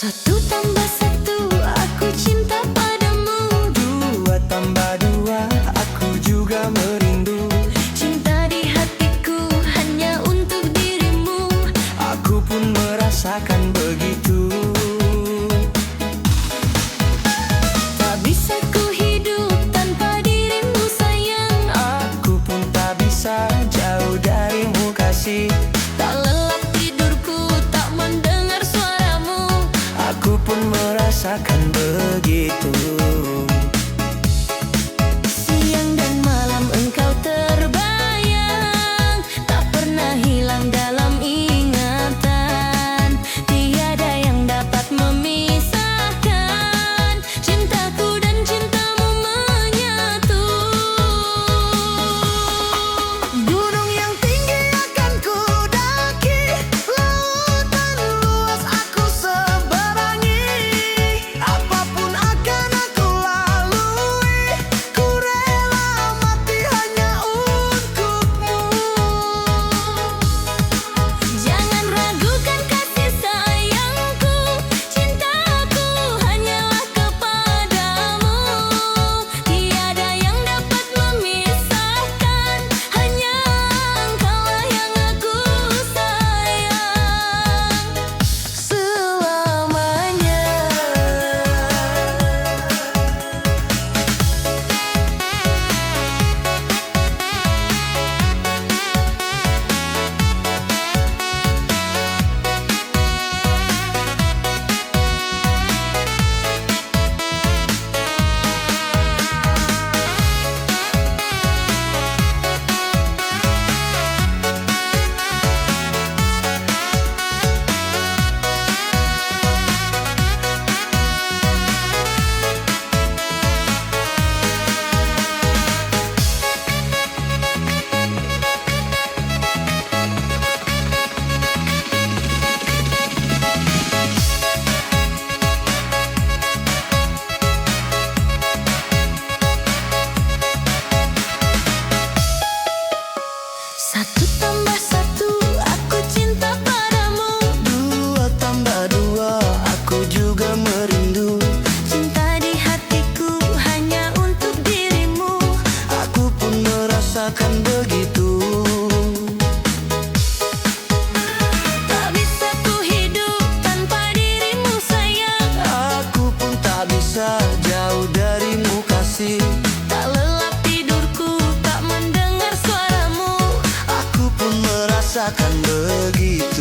Satu tambah satu, aku cinta padamu. Dua tambah dua, aku juga merindu. Cinta di hatiku hanya untuk dirimu. Aku pun merasakan begitu. Tak bisa ku hidup tanpa dirimu sayang. Aku pun tak bisa jauh darimu kasih. Tak lelap tidurku tak mendengar suaramu. Aku pun merasakan begitu. Siang dan malam engkau terbayang, tak pernah hilang dalam ingatan. Tiada yang dapat memisahkan cintaku dan cintamu menyatu. Gunung yang tinggi akan ku daki, lautan luas aku seberangi. Apapun akan aku lalui, ku rela mati hanya untukmu. Jangan ragukan kasih sayangku, cintaku hanyalah kepadamu. Tiada yang dapat memisahkan, hanya engkaulah yang aku sayang selamanya. Satu tambah satu, aku cinta padamu. Dua tambah dua, aku juga merindu. Cinta di hatiku hanya untuk dirimu. Aku pun merasakan begitu. Tak bisa ku hidup tanpa dirimu sayang. Aku pun tak bisa jauh darimu kasih. Tak lelap tidurku tak mendengar suaramu. Aku pun merasakan begitu.